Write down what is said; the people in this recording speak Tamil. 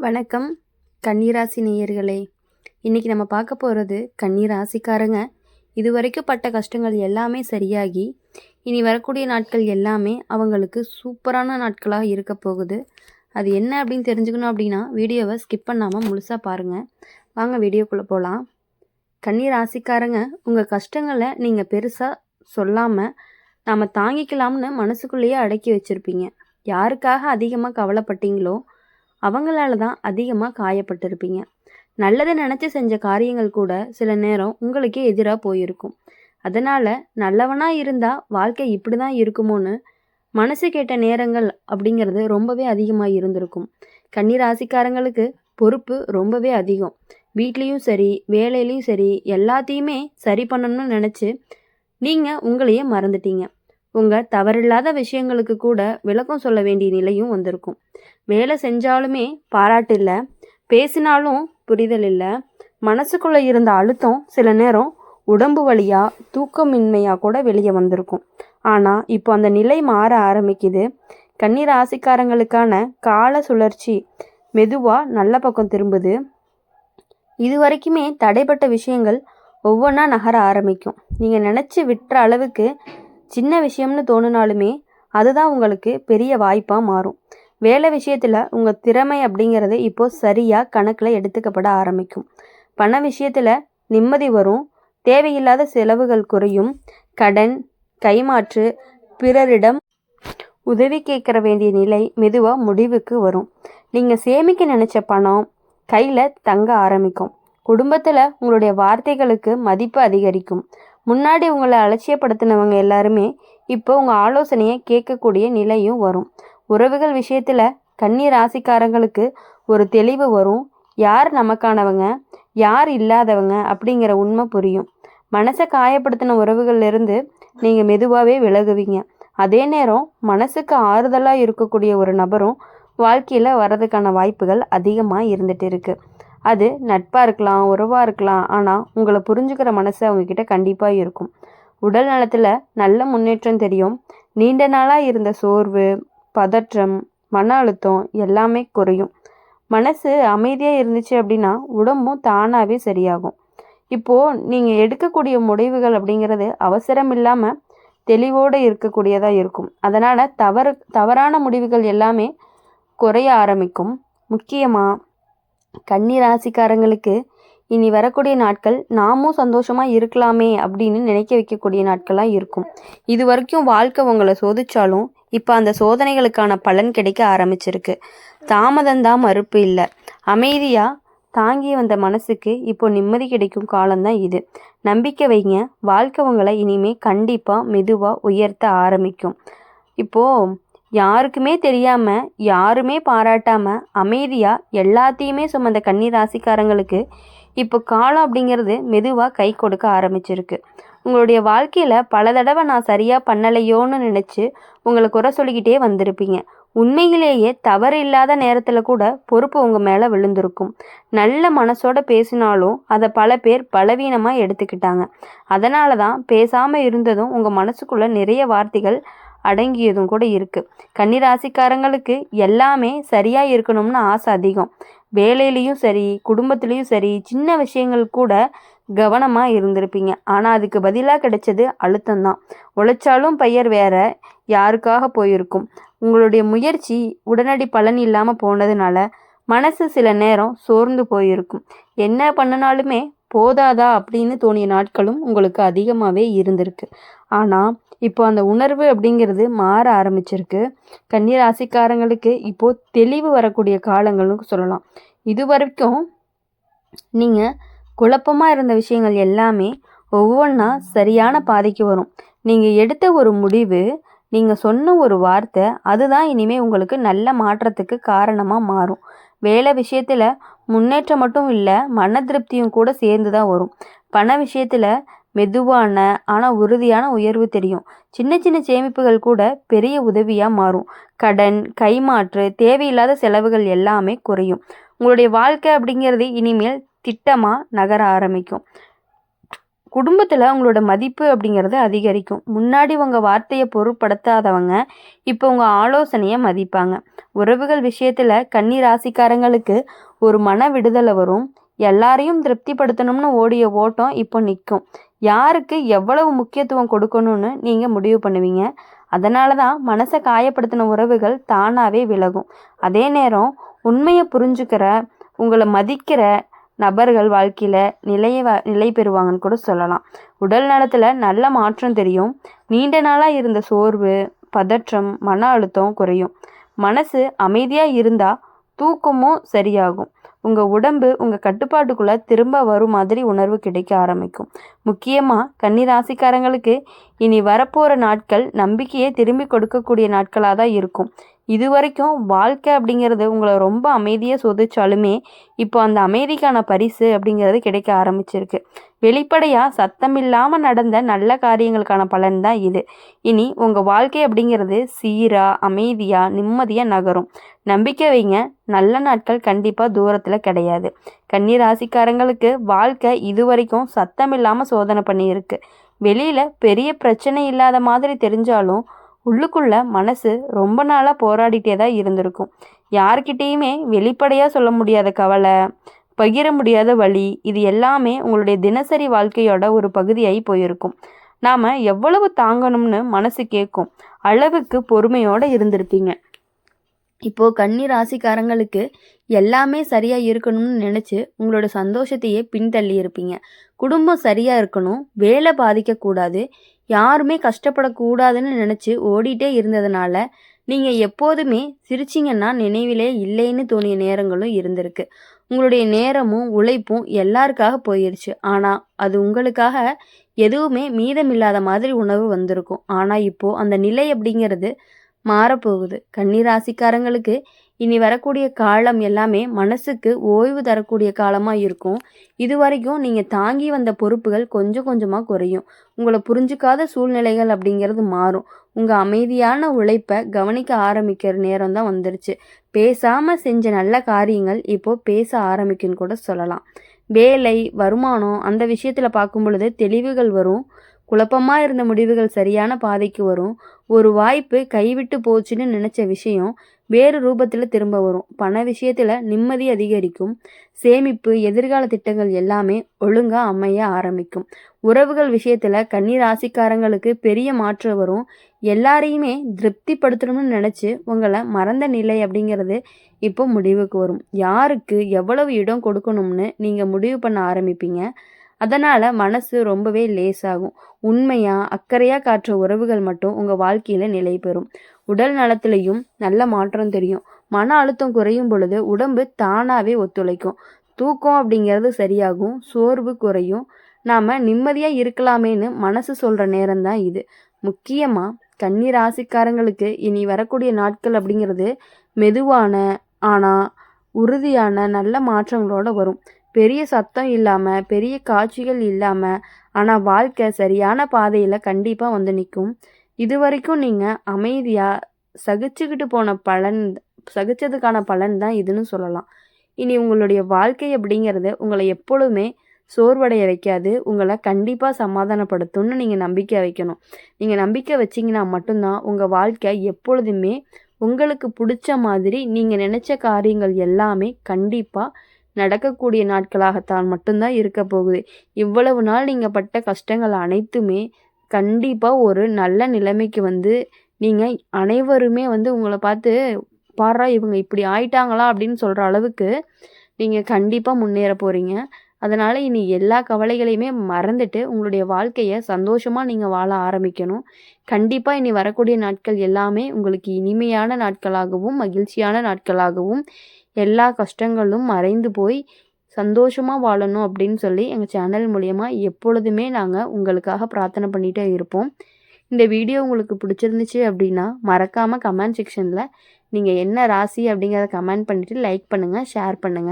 வணக்கம் கன்னிராசி நேயர்களே. இன்றைக்கி நம்ம பார்க்க போகிறது கன்னிராசிக்காரங்க இதுவரைக்கும் பட்ட கஷ்டங்கள் எல்லாமே சரியாகி இனி வரக்கூடிய நாட்கள் எல்லாமே அவங்களுக்கு சூப்பரான நாட்களாக இருக்க போகுது. அது என்ன அப்படின்னு தெரிஞ்சுக்கணும் அப்படின்னா வீடியோவை ஸ்கிப் பண்ணாமல் முழுசாக பாருங்கள். வாங்க வீடியோக்குள்ளே போகலாம். கன்னிராசிக்காரங்க உங்கள் கஷ்டங்களை நீங்கள் பெருசாக சொல்லாமல் நாம் தாங்கிக்கலாம்னு மனசுக்குள்ளேயே அடக்கி வச்சுருப்பீங்க. யாருக்காக அதிகமாக கவலைப்பட்டீங்களோ அவங்களால தான் அதிகமாக காயப்பட்டிருப்பீங்க. நல்லதை நினச்சி செஞ்ச காரியங்கள் கூட சில நேரம் உங்களுக்கே எதிராக போயிருக்கும். அதனால் நல்லவனாக இருந்தால் வாழ்க்கை இப்படி தான் இருக்குமோன்னு மனசு கேட்ட நேரங்கள் அப்படிங்கிறது ரொம்பவே அதிகமாக இருந்திருக்கும். கன்னிராசிக்காரங்களுக்கு பொறுப்பு ரொம்பவே அதிகம். வீட்லேயும் சரி வேலையிலையும் சரி எல்லாத்தையுமே சரி பண்ணணும்னு நினச்சி நீங்கள் உங்களையே மறந்துட்டீங்க. உங்கள் தவறில்லாத விஷயங்களுக்கு கூட விளக்கம் சொல்ல வேண்டிய நிலையும் வந்திருக்கும். வேலை செஞ்சாலுமே பாராட்டு இல்லை, பேசினாலும் புரிதல் இல்லை. மனசுக்குள்ளே இருந்த அழுத்தம் சில நேரம் உடம்பு வலியாக தூக்கமின்மையாக கூட வெளியே வந்திருக்கும். ஆனால் இப்போ அந்த நிலை மாற ஆரம்பிக்குது. கன்னிராசிக்காரங்களுக்கான கால சுழற்சி மெதுவாக நல்ல பக்கம் திரும்புது. இது வரைக்குமே தடைப்பட்ட விஷயங்கள் ஒவ்வொன்றா நகர ஆரம்பிக்கும். நீங்கள் நினச்சி விட்டுற அளவுக்கு சின்ன விஷயம்னு தோணுனாலுமே அதுதான் உங்களுக்கு பெரிய வாய்ப்பாக மாறும். வேலை விஷயத்தில் உங்கள் திறமை அப்படிங்கிறது இப்போது சரியாக கணக்கில் எடுத்துக்கப்பட ஆரம்பிக்கும். பண விஷயத்தில் நிம்மதி வரும். தேவையில்லாத செலவுகள் குறையும். கடன், கைமாற்று, பிறரிடம் உதவி கேட்குற வேண்டிய நிலை மெதுவாக முடிவுக்கு வரும். நீங்கள் சேமிக்க நினச்ச பணம் கையில் தங்க ஆரம்பிக்கும். குடும்பத்தில் உங்களுடைய வார்த்தைகளுக்கு மதிப்பு அதிகரிக்கும். முன்னாடி உங்களை அலட்சியப்படுத்தினவங்க எல்லாருமே இப்போ உங்கள் ஆலோசனையை கேட்கக்கூடிய நிலையும் வரும். உறவுகள் விஷயத்தில் கன்னி ராசிக்காரங்களுக்கு ஒரு தெளிவு வரும். யார் நமக்கானவங்க யார் இல்லாதவங்க அப்படிங்கிற உண்மை புரியும். மனசை காயப்படுத்தின உறவுகள்லேருந்து நீங்கள் மெதுவாகவே விலகுவீங்க. அதே நேரம் மனசுக்கு ஆறுதலாக இருக்கக்கூடிய ஒரு நபரும் வாழ்க்கையில் வர்றதுக்கான வாய்ப்புகள் அதிகமாக இருந்துகிட்டு இருக்குது. அது நட்பாக இருக்கலாம், உறவாக இருக்கலாம். ஆனால் உங்களை புரிஞ்சுக்கிற மனசு அவங்கக்கிட்ட கண்டிப்பாக இருக்கும். உடல் நலத்தில் நல்ல முன்னேற்றம் தெரியும். நீண்ட நாளாக இருந்த சோர்வு, பதற்றம், மன அழுத்தம் எல்லாமே குறையும். மனசு அமைதியாக இருந்துச்சு அப்படின்னா உடம்பும் தானாகவே சரியாகும். இப்போது நீங்கள் எடுக்கக்கூடிய முடிவுகள் அப்படிங்கிறது அவசரம் இல்லாமல் தெளிவோடு இருக்கக்கூடியதாக இருக்கும். அதனால் தவறான முடிவுகள் எல்லாமே குறைய ஆரம்பிக்கும். முக்கியமாக கன்னி ராசிக்காரங்களுக்கு இனி வரக்கூடிய நாட்கள் நாமும் சந்தோஷமாக இருக்கலாமே அப்படின்னு நினைக்க வைக்கக்கூடிய நாட்களாக இருக்கும். இது வரைக்கும் வாழ்க்கை உங்களை சோதிச்சாலும் இப்போ அந்த சோதனைகளுக்கான பலன் கிடைக்க ஆரம்பிச்சிருக்கு. தாமதம்தான் மறுப்பு இல்லை. அமைதியாக தாங்கி வந்த மனசுக்கு இப்போ நிம்மதி கிடைக்கும் காலம்தான் இது. நம்பிக்கை வைங்க. வாழ்க்கை உங்களை இனிமே கண்டிப்பாக மெதுவாக உயர்த்த ஆரம்பிக்கும். இப்போது யாருக்குமே தெரியாமல் யாருமே பாராட்டாமல் அமைதியாக எல்லாத்தையுமே சுமந்த கன்னி ராசிக்காரங்களுக்கு இப்போ காலம் அப்படிங்கிறது மெதுவாக கை கொடுக்க ஆரம்பிச்சிருக்கு. உங்களுடைய வாழ்க்கையில் பல தடவை நான் சரியாக பண்ணலையோன்னு நினச்சி உங்களை குறை சொல்லிக்கிட்டே வந்திருப்பீங்க. உண்மையிலேயே தவறு இல்லாத நேரத்தில் கூட பொறுப்பு உங்கள் மேலே விழுந்திருக்கும். நல்ல மனசோட பேசினாலும் அதை பல பேர் பலவீனமாக எடுத்துக்கிட்டாங்க. அதனால தான் பேசாமல் இருந்ததும் உங்கள் மனசுக்குள்ளே நிறைய வார்த்தைகள் அடங்கியதும் கூட இருக்குது. கன்னிராசிக்காரங்களுக்கு எல்லாமே சரியாக இருக்கணும்னு ஆசை அதிகம். வேலையிலையும் சரி குடும்பத்துலேயும் சரி சின்ன விஷயங்கள் கூட கவனமாக இருந்திருப்பீங்க. ஆனால் அதுக்கு பதிலாக கிடைச்சது அழுத்தம்தான். உழைச்சாலும் பெயர் வேற யாருக்காக போயிருக்கும். உங்களுடைய முயற்சி உடனடி பலன் இல்லாமல் போனதுனால மனசு சில நேரம் சோர்ந்து போயிருக்கும். என்ன பண்ணினாலுமே போதாதா அப்படின்னு தோணிய நாட்களும் உங்களுக்கு அதிகமாகவே இருந்திருக்கு. ஆனால் இப்போ அந்த உணர்வு அப்படிங்கிறது மாற ஆரம்பிச்சிருக்கு. கன்னி ராசிக்காரங்களுக்கு இப்போது தெளிவு வரக்கூடிய காலங்கள்னு சொல்லலாம். இது வரைக்கும் நீங்கள் குழப்பமாக இருந்த விஷயங்கள் எல்லாமே ஒவ்வொன்றா சரியான பாதைக்கு வரும். நீங்கள் எடுத்த ஒரு முடிவு, நீங்கள் சொன்ன ஒரு வார்த்தை அதுதான் இனிமேல் உங்களுக்கு நல்ல மாற்றத்துக்கு காரணமாக மாறும். வேலை விஷயத்தில் முன்னேற்றம் மட்டும் இல்லை, மன திருப்தியும் கூட சேர்ந்து தான் வரும். பண விஷயத்தில் மெதுவான ஆனால் உறுதியான உயர்வு தெரியும். சின்ன சின்ன சேமிப்புகள் கூட பெரிய உதவியாக மாறும். கடன், கைமாற்று, தேவையில்லாத செலவுகள் எல்லாமே குறையும். உங்களுடைய வாழ்க்கை அப்படிங்கிறது இனிமேல் திட்டமாக நகர ஆரம்பிக்கும். குடும்பத்தில் உங்களோட மதிப்பு அப்படிங்கிறது அதிகரிக்கும். முன்னாடி உங்கள் வார்த்தையை பொருட்படுத்தாதவங்க இப்போ உங்கள் ஆலோசனையை மதிப்பாங்க. உறவுகள் விஷயத்தில் கன்னி ராசிக்காரங்களுக்கு ஒரு மன விடுதலை வரும். எல்லாரையும் திருப்திப்படுத்தணும்னு ஓடிய ஓட்டம் இப்போ நிற்கும். யாருக்கு எவ்வளவு முக்கியத்துவம் கொடுக்கணும்னு நீங்கள் முடிவு பண்ணுவீங்க. அதனால தான் மனசை காயப்படுத்தின உறவுகள் தானாகவே விலகும். அதே நேரம் உண்மையை புரிஞ்சுக்கிற, உங்களை மதிக்கிற நபர்கள் வாழ்க்கையில் நிலை பெறுவாங்கன்னு கூட சொல்லலாம். உடல் நலத்தில் நல்ல மாற்றம் தெரியும். நீண்ட நாளாக இருந்த சோர்வு, பதற்றம், மன அழுத்தம் குறையும். மனசு அமைதியாக இருந்தால் தூக்கமும் சரியாகும். உங்கள் உடம்பு உங்கள் கட்டுப்பாட்டுக்குள்ளே திரும்ப வரும் மாதிரி உணர்வு கிடைக்க ஆரம்பிக்கும். முக்கியமாக கன்னி ராசிக்காரங்களுக்கு இனி வரப்போகிற நாட்கள் நம்பிக்கையை திரும்பி கொடுக்கக்கூடிய நாட்களாக தான் இருக்கும். இது வரைக்கும் வாழ்க்கை அப்படிங்கிறது உங்களை ரொம்ப அமைதியாக சோதிச்சாலுமே இப்போ அந்த அமைதிக்கான பரிசு அப்படிங்கிறது கிடைக்க ஆரம்பிச்சிருக்கு. வெளிப்படையாக சத்தமில்லாமல் நடந்த நல்ல காரியங்களுக்கான பலன் தான் இது. இனி உங்கள் வாழ்க்கை அப்படிங்கிறது சீராக, அமைதியாக, நிம்மதியாக நகரும். நம்பிக்கை வைங்க, நல்ல நாட்கள் கண்டிப்பாக தூரத்தில் கிடையாது. கன்னி ராசிக்காரங்களுக்கு வாழ்க்கை இது வரைக்கும் சத்தமில்லாமல் சோதனை பண்ணியிருக்கு. வெளியில் பெரிய பிரச்சனை இல்லாத மாதிரி தெரிஞ்சாலும் உள்ளுக்குள்ள மனசு ரொம்ப நாளாக போராடிட்டே தான் இருந்திருக்கும். யார்கிட்டேயுமே வெளிப்படையாக சொல்ல முடியாத கவலை, பகிர முடியாத வலி, இது எல்லாமே உங்களுடைய தினசரி வாழ்க்கையோட ஒரு பகுதியாகி போயிருக்கும். நாம் எவ்வளவு தாங்கணும்னு மனசு கேட்கும் அளவுக்கு பொறுமையோடு இருந்திருப்பீங்க. இப்போது கன்னி ராசிக்காரங்களுக்கு எல்லாமே சரியாக இருக்கணும்னு நினச்சி உங்களோட சந்தோஷத்தையே பின்தள்ளி இருப்பீங்க. குடும்பம் சரியாக இருக்கணும், வேலை பாதிக்கக்கூடாது, யாருமே கஷ்டப்படக்கூடாதுன்னு நினச்சி ஓடிட்டே இருந்ததுனால நீங்கள் எப்போதுமே சிரிச்சிங்கன்னா நினைவிலே இல்லைன்னு தோணிய நேரங்களும் இருந்திருக்கு. உங்களுடைய நேரமும் உழைப்பும் எல்லாருக்காக போயிடுச்சு. ஆனால் அது உங்களுக்காக எதுவுமே மீதமில்லாத மாதிரி உணர்வு வந்திருக்கும். ஆனால் இப்போது அந்த நிலை அப்படிங்கிறது மாறப்போகுது. கன்னி ராசிக்காரங்களுக்கு இனி வரக்கூடிய காலம் எல்லாமே மனசுக்கு ஓய்வு தரக்கூடிய காலமாக இருக்கும். இது வரைக்கும் நீங்கள் தாங்கி வந்த பொறுப்புகள் கொஞ்சம் கொஞ்சமாக குறையும். உங்களை புரிஞ்சுக்காத சூழ்நிலைகள் அப்படிங்கிறது மாறும். உங்கள் அமைதியான உழைப்பை கவனிக்க ஆரம்பிக்கிற நேரம் தான் வந்துருச்சு. பேசாமல் செஞ்ச நல்ல காரியங்கள் இப்போது பேச ஆரம்பிக்குன்னு கூட சொல்லலாம். வேலை, வருமானம் அந்த விஷயத்தில் பார்க்கும் பொழுது தெளிவுகள் வரும். குழப்பமாக இருந்த முடிவுகள் சரியான பாதைக்கு வரும். ஒரு வாய்ப்பு கைவிட்டு போச்சுன்னு நினச்ச விஷயம் வேறு ரூபத்தில் திரும்ப வரும். பண விஷயத்தில் நிம்மதி அதிகரிக்கும். சேமிப்பு, எதிர்கால திட்டங்கள் எல்லாமே ஒழுங்காக அமைய ஆரம்பிக்கும். உறவுகள் விஷயத்தில் கன்னி ராசிக்காரங்களுக்கு பெரிய மாற்றம் வரும். எல்லாரையுமே திருப்திப்படுத்தணும்னு நினச்சி உங்களை மறந்த நிலை அப்படிங்கிறது இப்போ முடிவுக்கு வரும். யாருக்கு எவ்வளவு இடம் கொடுக்கணும்னு நீங்கள் முடிவு பண்ண ஆரம்பிப்பீங்க. அதனால் மனசு ரொம்பவே லேசாகும். உண்மையாக அக்கறையாக காட்டுற உறவுகள் மட்டும் உங்கள் வாழ்க்கையில் நிலை பெறும். உடல் நலத்திலையும் நல்ல மாற்றம் தெரியும். மன அழுத்தம் குறையும் பொழுது உடம்பு தானாகவே ஒத்துழைக்கும். தூக்கம் அப்படிங்கிறது சரியாகும். சோர்வு குறையும். நாம் நிம்மதியாக இருக்கலாமேன்னு மனசு சொல்கிற நேரம்தான் இது. முக்கியமாக கன்னி ராசிக்காரங்களுக்கு இனி வரக்கூடிய நாட்கள் அப்படிங்கிறது மெதுவான ஆனால் உறுதியான நல்ல மாற்றங்களோடு வரும். பெரிய சத்தம் இல்லாமல், பெரிய காட்சிகள் இல்லாமல், ஆனால் வாழ்க்கை சரியான பாதையில் கண்டிப்பாக வந்து நிற்கும். இது வரைக்கும் நீங்கள் அமைதியாக சகிச்சுக்கிட்டு போன சகிச்சதுக்கான பலன் தான் இதுன்னு சொல்லலாம். இனி உங்களுடைய வாழ்க்கை அப்படிங்கிறது உங்களை எப்பொழுதுமே சோர்வடைய வைக்காது. உங்களை கண்டிப்பாக சமாதானப்படுத்தும்னு நீங்கள் நம்பிக்கை வைக்கணும். நீங்கள் நம்பிக்கை வச்சிங்கன்னா மட்டும்தான் உங்கள் வாழ்க்கை எப்பொழுதுமே உங்களுக்கு பிடிச்ச மாதிரி நீங்கள் நினச்ச காரியங்கள் எல்லாமே கண்டிப்பாக நடக்கக்கூடிய நாட்களாகத்தான் மட்டும்தான் இருக்க போகுது. இவ்வளவு நாள் நீங்கள் பட்ட கஷ்டங்கள் அனைத்துமே கண்டிப்பாக ஒரு நல்ல நிலைமைக்கு வந்து நீங்கள் அனைவருமே வந்து உங்களை பார்த்து பாரா இவங்க இப்படி ஆயிட்டாங்களா அப்படின்னு சொல்கிற அளவுக்கு நீங்கள் கண்டிப்பாக முன்னேற போகிறீங்க. அதனால் இனி எல்லா கவலைகளையுமே மறந்துட்டு உங்களுடைய வாழ்க்கையை சந்தோஷமாக நீங்கள் வாழ ஆரம்பிக்கணும். கண்டிப்பாக இனி வரக்கூடிய நாட்கள் எல்லாமே உங்களுக்கு இனிமையான நாட்களாகவும் மகிழ்ச்சியான நாட்களாகவும் எல்லா கஷ்டங்களும் மறைந்து போய் சந்தோஷமாக வாழணும் அப்படின்னு சொல்லி எங்கள் சேனல் மூலயமா எப்பொழுதுமே நாங்கள் உங்களுக்காக பிரார்த்தனை பண்ணிகிட்டே இருப்போம். இந்த வீடியோ உங்களுக்கு பிடிச்சிருந்துச்சு அப்படின்னா மறக்காமல் கமெண்ட் செக்ஷனில் நீங்கள் என்ன ராசி அப்படிங்கிறத கமெண்ட் பண்ணிவிட்டு லைக் பண்ணுங்கள், ஷேர் பண்ணுங்கள்.